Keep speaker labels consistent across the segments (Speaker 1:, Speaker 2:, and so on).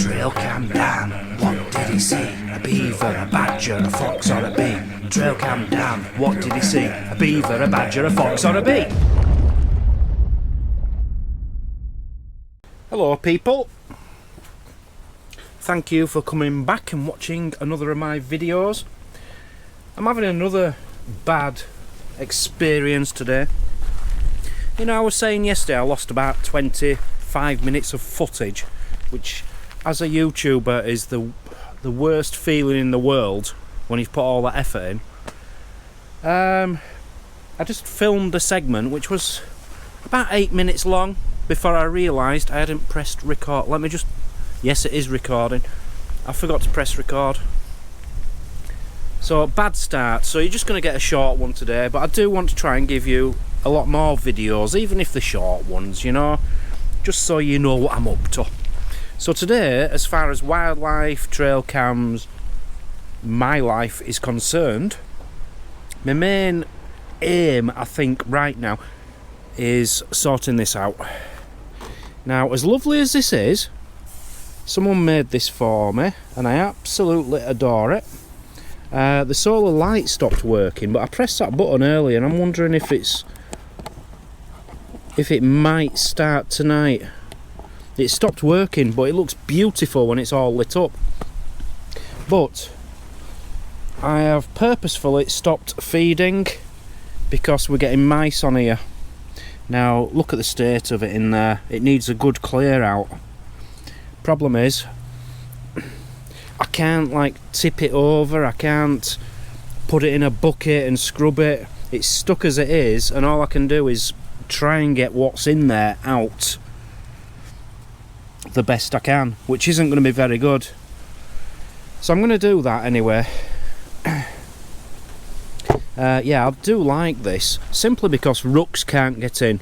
Speaker 1: Trailcam Dan, what did he see? A beaver, a badger, a fox or a bee? Trailcam Dan, what did he see? A beaver, a badger, a fox or a bee? Hello people, thank you for coming back and watching another of my videos. I'm having another bad experience today. You know, I was saying yesterday I lost about 25 minutes of footage, which as a YouTuber is the worst feeling in the world when you've put all that effort in. I just filmed a segment which was about 8 minutes long before I realised I hadn't pressed record. Yes, it is recording. I forgot to press record. So, bad start. So you're just going to get a short one today, but I do want to try and give you a lot more videos, even if they're short ones, you know, just so you know what I'm up to. So today, as far as wildlife, trail cams, my life is concerned, my main aim, I think, right now, is sorting this out. Now, as lovely as this is, someone made this for me, and I absolutely adore it. The solar light stopped working, but I pressed that button earlier, and I'm wondering if it might start tonight. It stopped working, but it looks beautiful when it's all lit up. But I have purposefully stopped feeding because we're getting mice on here. Now look at the state of it in there. It needs a good clear out. Problem is, I can't like tip it over, I can't put it in a bucket and scrub it. It's stuck as it is, and all I can do is try and get what's in there out the best I can, which isn't going to be very good. So I'm going to do that anyway. Yeah, I do like this, simply because rooks can't get in.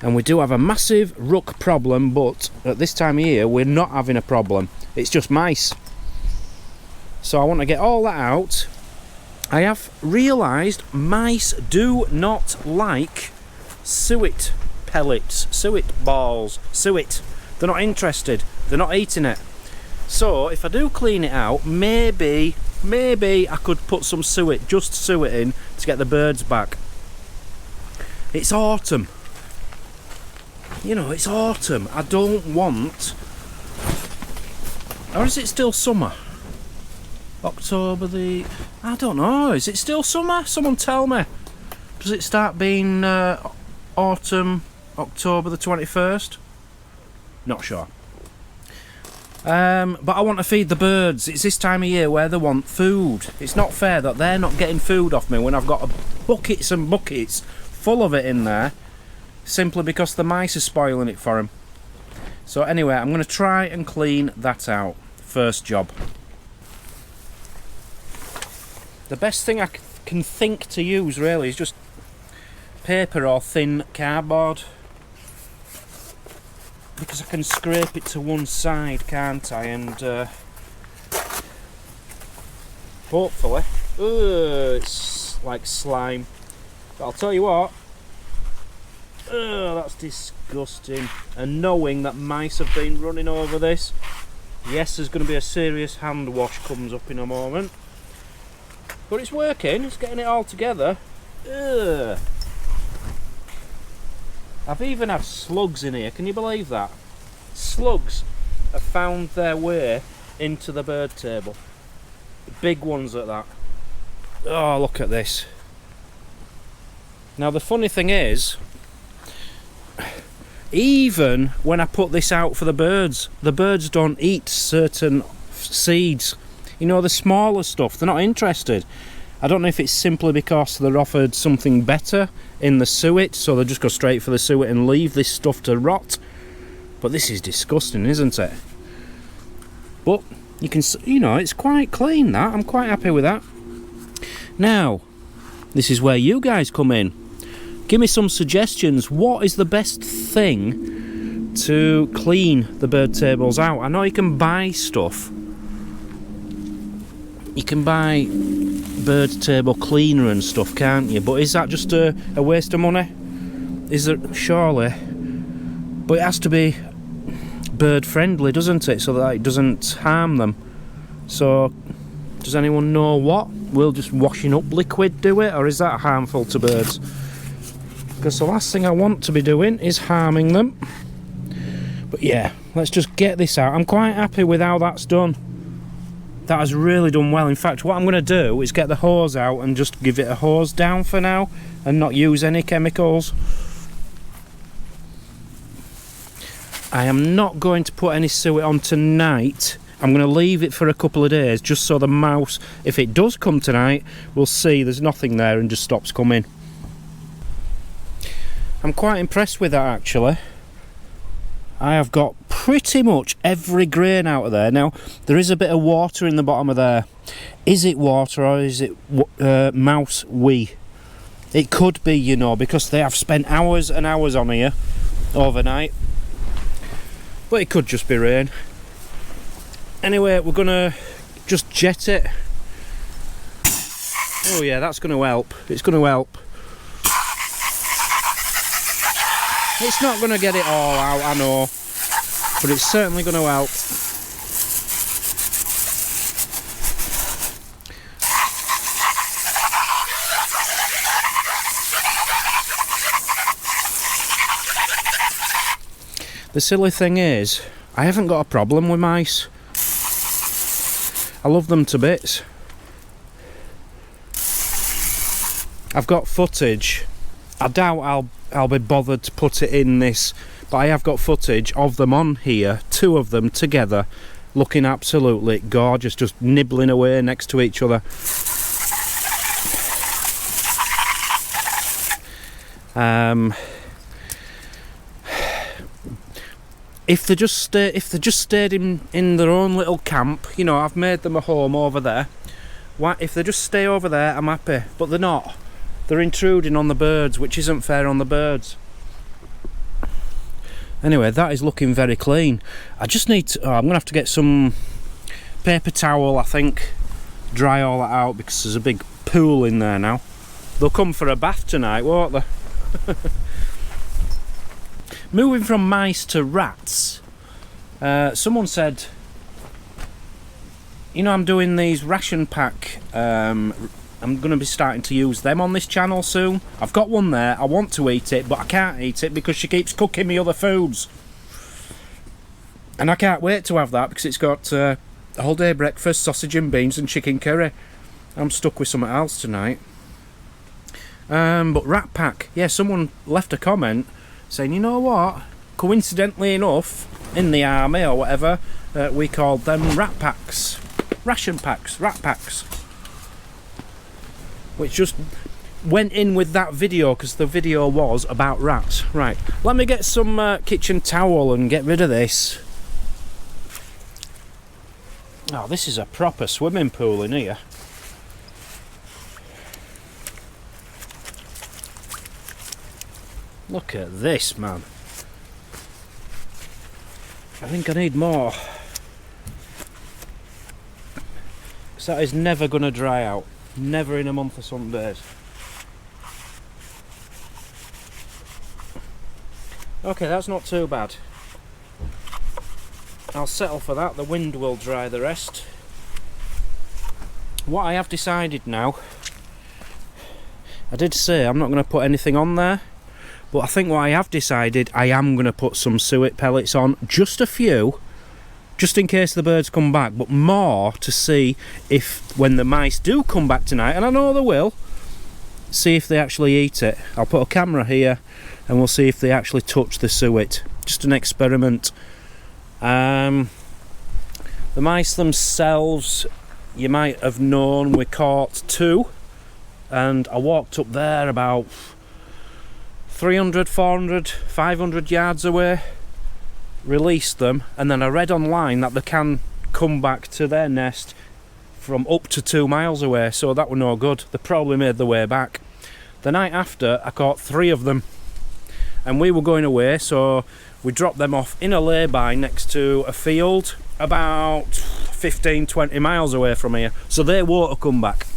Speaker 1: And we do have a massive rook problem, but at this time of year we're not having a problem. It's just mice. So I want to get all that out. I have realised mice do not like suet pellets, suet balls, suet. They're not interested. They're not eating it. So if I do clean it out, maybe I could put some suet, just suet in to get the birds back. It's autumn. You know, it's autumn. I don't want... Or is it still summer? October the... I don't know. Is it still summer? Someone tell me. Does it start being autumn, October the 21st? Not sure. But I want to feed the birds. It's this time of year where they want food. It's not fair that they're not getting food off me when I've got buckets and buckets full of it in there, simply because the mice are spoiling it for them. So anyway, I'm going to try and clean that out. First job. The best thing I can think to use really is just paper or thin cardboard, because I can scrape it to one side, can't I? And hopefully, it's like slime. But I'll tell you what, that's disgusting. And knowing that mice have been running over this, yes, there's going to be a serious hand wash comes up in a moment. But it's working, it's getting it all together. Ugh. I've even had slugs in here, can you believe that? Slugs have found their way into the bird table. The big ones at that. Oh, look at this. Now the funny thing is, even when I put this out for the birds don't eat certain seeds. You know, the smaller stuff, they're not interested. I don't know if it's simply because they're offered something better in the suet, so they just go straight for the suet and leave this stuff to rot. But this is disgusting, isn't it? But you can, you know, it's quite clean, that. I'm quite happy with that. Now, this is where you guys come in. Give me some suggestions. What is the best thing to clean the bird tables out? I know you can buy stuff. You can buy bird table cleaner and stuff, can't you? But is that just a waste of money? Is it? Surely. But it has to be bird friendly, doesn't it? So that it doesn't harm them. So, does anyone know what? Will just washing up liquid do it, or is that harmful to birds? Because the last thing I want to be doing is harming them. But yeah, let's just get this out. I'm quite happy with how that's done. That has really done well. In fact, what I'm going to do is get the hose out and just give it a hose down for now and not use any chemicals. I am not going to put any suet on tonight. I'm going to leave it for a couple of days just so the mouse, if it does come tonight, we'll see there's nothing there and just stops coming. I'm quite impressed with that actually. I have got pretty much every grain out of there. Now, there is a bit of water in the bottom of there. Is it water or is it mouse wee? It could be, you know, because they have spent hours and hours on here overnight. But it could just be rain. Anyway, we're gonna just jet it. Oh yeah, that's gonna help. It's gonna help. It's not gonna get it all out, I know, but it's certainly gonna help. The silly thing is, I haven't got a problem with mice. I love them to bits. I've got footage. I doubt I'll be bothered to put it in this, but I have got footage of them on here, 2 of them together, looking absolutely gorgeous, just nibbling away next to each other. If they just stayed in their own little camp, you know, I've made them a home over there. If they just stay over there, I'm happy. But they're not. They're intruding on the birds, which isn't fair on the birds. Anyway, that is looking very clean. I just need to, I'm going to have to get some paper towel, I think, dry all that out, because there's a big pool in there now. They'll come for a bath tonight, won't they? Moving from mice to rats, someone said, you know, I'm doing these ration pack, I'm going to be starting to use them on this channel soon. I've got one there, I want to eat it, but I can't eat it because she keeps cooking me other foods. And I can't wait to have that because it's got a whole day breakfast, sausage and beans and chicken curry. I'm stuck with something else tonight. But rat pack, yeah, someone left a comment saying, you know what, coincidentally enough, in the army or whatever, we called them rat packs, ration packs, rat packs, which just went in with that video because the video was about rats. Right, let me get some kitchen towel and get rid of this. Oh, this is a proper swimming pool in here. Look at this, man. I think I need more. Because that is never going to dry out. Never in a month or some days. Okay, that's not too bad. I'll settle for that. The wind will dry the rest. What I have decided now, I did say I'm not going to put anything on there. But I think what I have decided, I am going to put some suet pellets on, just a few, just in case the birds come back, but more to see if, when the mice do come back tonight, and I know they will, see if they actually eat it. I'll put a camera here and we'll see if they actually touch the suet. Just an experiment. The mice themselves, you might have known, we caught 2, and I walked up there about 300, 400, 500 yards away, released them, and then I read online that they can come back to their nest from up to 2 miles away, so that were no good. They probably made their way back. The night after, I caught 3 of them, and we were going away, so we dropped them off in a lay-by next to a field about 15-20 miles away from here, so they won't have come back.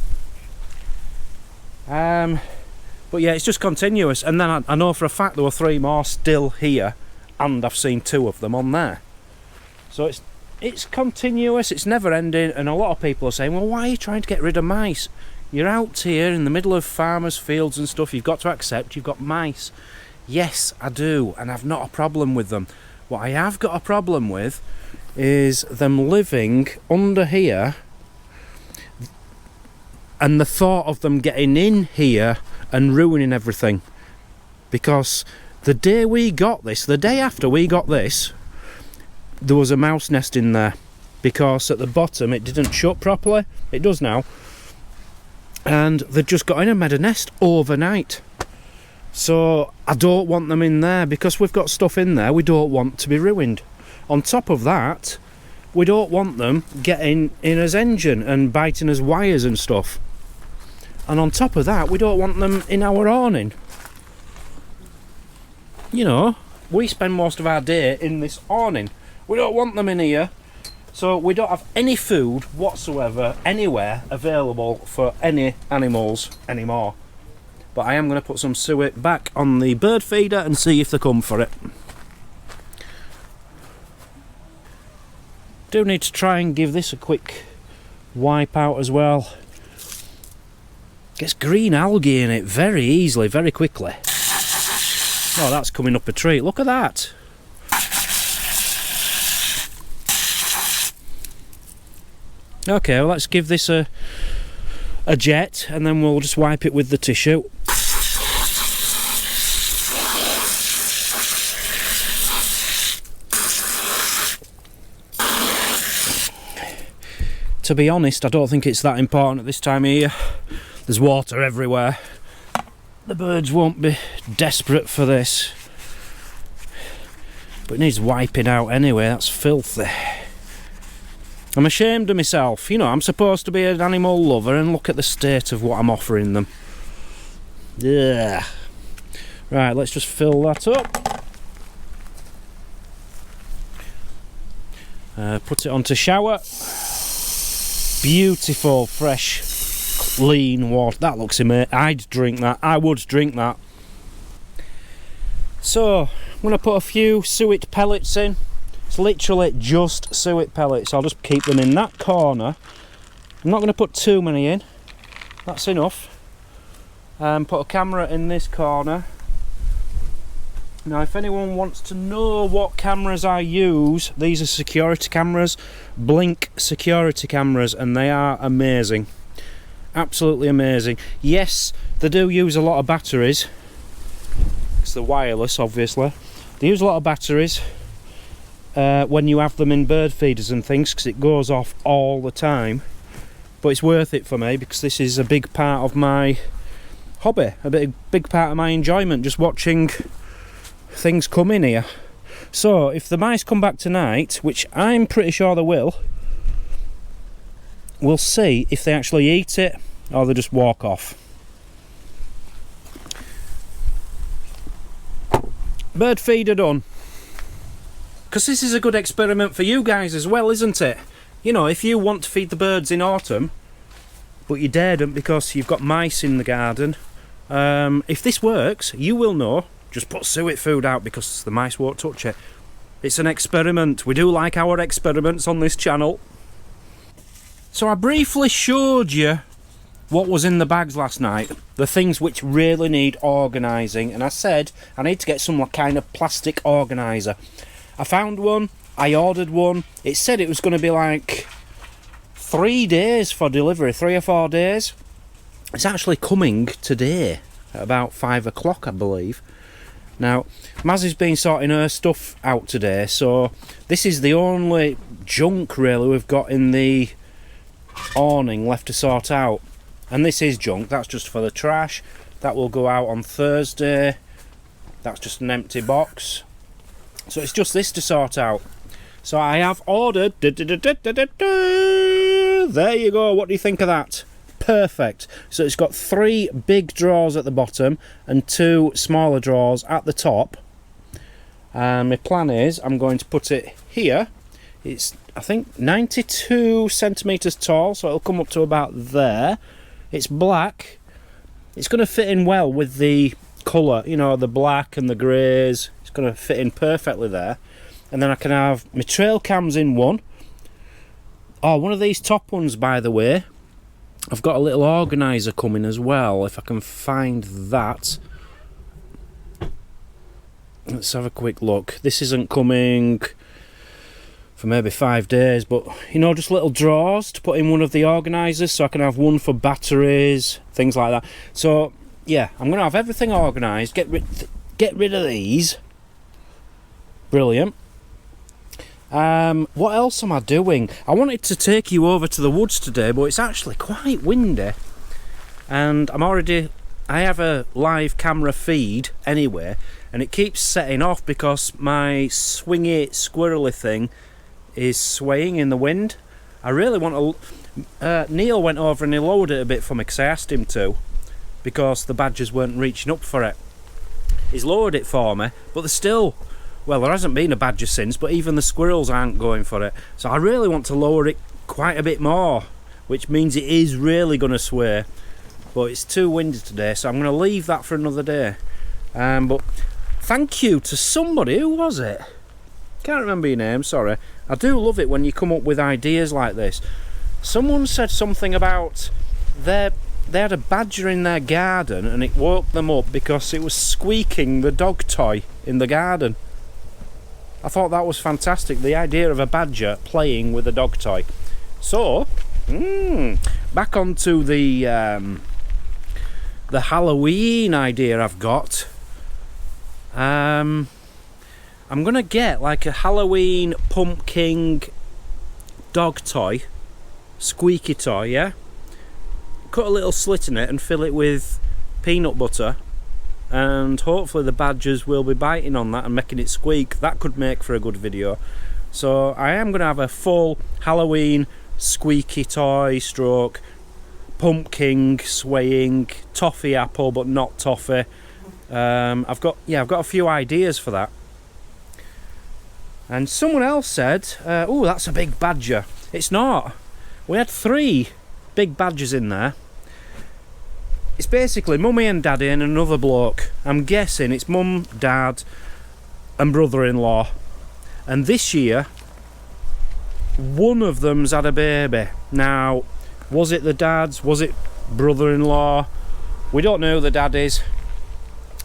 Speaker 1: But yeah, it's just continuous, and then I know for a fact there were 3 more still here, and I've seen 2 of them on there. So it's continuous, it's never ending, and a lot of people are saying, well, why are you trying to get rid of mice? You're out here in the middle of farmers' fields and stuff, you've got to accept you've got mice. Yes, I do, and I've not a problem with them. What I have got a problem with is them living under here, and the thought of them getting in here and ruining everything. Because the day we got this, the day after we got this, there was a mouse nest in there, because at the bottom it didn't shut properly. It does now, and they'd just got in and made a nest overnight. So I don't want them in there, because we've got stuff in there we don't want to be ruined. On top of that, we don't want them getting in his engine and biting his wires and stuff. And on top of that, we don't want them in our awning. You know, we spend most of our day in this awning. We don't want them in here, so we don't have any food whatsoever anywhere available for any animals anymore. But I am going to put some suet back on the bird feeder and see if they come for it. Do need to try and give this a quick wipe out as well. Gets green algae in it very easily, very quickly. Oh, that's coming up a tree. Look at that. Okay, well, let's give this a jet, and then we'll just wipe it with the tissue. To be honest, I don't think it's that important at this time of year. There's water everywhere. The birds won't be desperate for this. But it needs wiping out anyway, that's filthy. I'm ashamed of myself. You know, I'm supposed to be an animal lover, and look at the state of what I'm offering them. Yeah. Right, let's just fill that up. Put it onto shower. Beautiful, fresh, clean water. That looks amazing. I'd drink that. I would drink that. So, I'm going to put a few suet pellets in. It's literally just suet pellets. I'll just keep them in that corner. I'm not going to put too many in. That's enough. Put a camera in this corner. Now, if anyone wants to know what cameras I use, these are security cameras, Blink security cameras, and they are amazing. Absolutely amazing. Yes, they do use a lot of batteries. It's the wireless, obviously. They use a lot of batteries when you have them in bird feeders and things, because it goes off all the time. But it's worth it for me, because this is a big part of my hobby, a big part of my enjoyment, just watching things come in here. So if the mice come back tonight, which I'm pretty sure they will, we'll see if they actually eat it or they just walk off. Bird feeder done. Because this is a good experiment for you guys as well, isn't it? You know, if you want to feed the birds in autumn, but you daren't because you've got mice in the garden, if this works, you will know. Just put suet food out, because the mice won't touch it. It's an experiment. We do like our experiments on this channel. So I briefly showed you what was in the bags last night. The things which really need organising. And I said I need to get some kind of plastic organiser. I found one. I ordered one. It said it was going to be like 3 days for delivery. 3 or 4 days. It's actually coming today at about 5 o'clock, I believe. Now, Mazzy's been sorting her stuff out today, so this is the only junk really we've got in the awning left to sort out. And this is junk, that's just for the trash. That will go out on Thursday. That's just an empty box. So it's just this to sort out. So I have ordered... There you go, what do you think of that? Perfect. So it's got 3 big drawers at the bottom and 2 smaller drawers at the top. And my plan is I'm going to put it here. It's, I think, 92 centimetres tall, so it'll come up to about there. It's black. It's going to fit in well with the colour, you know, the black and the greys. It's going to fit in perfectly there. and then I can have my trail cams in one. Oh, one of these top ones, by the way, I've got a little organiser coming as well, if I can find that. Let's have a quick look. This isn't coming for maybe 5 days, but you know, just little drawers to put in one of the organisers, so I can have one for batteries, things like that. So yeah, I'm going to have everything organised, get rid of these. Brilliant. What else am I doing? I wanted to take you over to the woods today, but it's actually quite windy, and I have a live camera feed anyway, and it keeps setting off because my swingy squirrely thing is swaying in the wind. I really want to... Neil went over and he lowered it a bit for me because I asked him to, because the badgers weren't reaching up for it. He's lowered it for me, but they're still... Well, there hasn't been a badger since, but even the squirrels aren't going for it. So I really want to lower it quite a bit more, which means it is really going to sway. But it's too windy today, so I'm going to leave that for another day. But thank you to somebody. Who was it? Can't remember your name, sorry. I do love it when you come up with ideas like this. Someone said something about they had a badger in their garden and it woke them up because it was squeaking the dog toy in the garden. I thought that was fantastic, the idea of a badger playing with a dog toy. So, back onto the Halloween idea I've got. I'm gonna get like a Halloween pumpkin dog toy, squeaky toy, yeah? Cut a little slit in it and fill it with peanut butter, and hopefully the badgers will be biting on that and making it squeak. That could make for a good video. So I am going to have a full Halloween squeaky toy stroke pumpkin swaying toffee apple, but not toffee. I've got a few ideas for that. And someone else said, oh, that's a big badger. It's not. We had 3 big badgers in there. It's basically mummy and daddy and another bloke. I'm guessing it's mum, dad and brother-in-law. And this year, one of them's had a baby. Now, was it the dad's? Was it brother-in-law? We don't know who the dad is,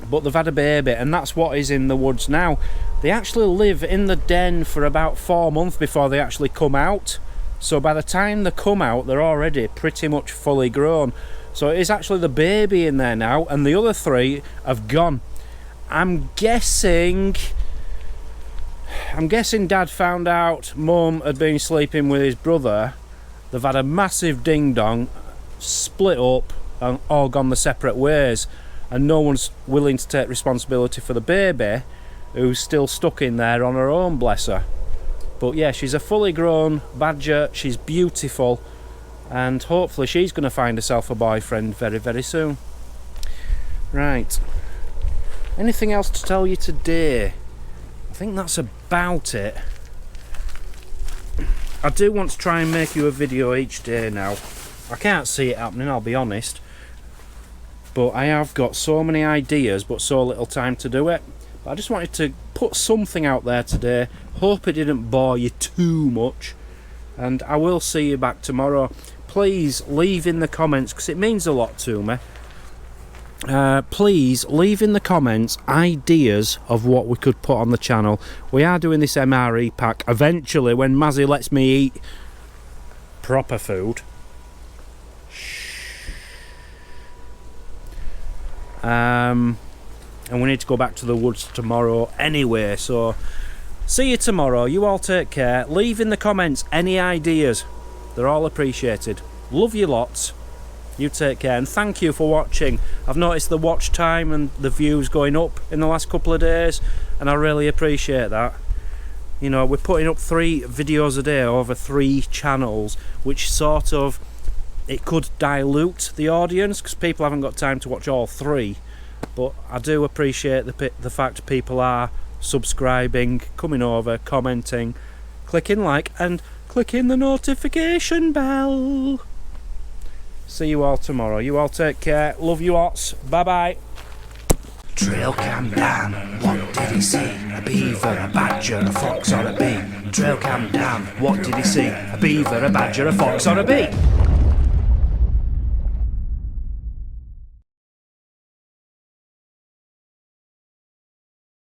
Speaker 1: but they've had a baby, and that's what is in the woods now. They actually live in the den for about 4 months before they actually come out. So by the time they come out, they're already pretty much fully grown. So it is actually the baby in there now, and the other 3 have gone. I'm guessing Dad found out Mum had been sleeping with his brother. They've had a massive ding-dong, split up, and all gone the separate ways. And no one's willing to take responsibility for the baby, who's still stuck in there on her own, bless her. But yeah, she's a fully grown badger, she's beautiful, and hopefully she's going to find herself a boyfriend very, very soon. Right. Anything else to tell you today? I think that's about it. I do want to try and make you a video each day now. I can't see it happening, I'll be honest. But I have got so many ideas, but so little time to do it. But I just wanted to put something out there today. Hope it didn't bore you too much. And I will see you back tomorrow. Please leave in the comments, because it means a lot to me. Please leave in the comments ideas of what we could put on the channel. We are doing this MRE pack eventually when Mazzy lets me eat proper food. And we need to go back to the woods tomorrow anyway, so see you tomorrow. You all take care. Leave in the comments any ideas. They're all appreciated. Love you lots. You take care, and thank you for watching. I've noticed the watch time and the views going up in the last couple of days, and I really appreciate that. You know, we're putting up 3 videos a day over 3 channels, which sort of, it could dilute the audience because people haven't got time to watch all 3. But I do appreciate the fact people are subscribing, coming over, commenting, clicking like, and clicking the notification bell. See you all tomorrow. You all take care. Love you lots. Bye bye. Trailcam Dan, what did he see? A beaver, a badger, a fox or a bee? Trailcam Dan, what did he see? A beaver, a badger, a fox or a bee?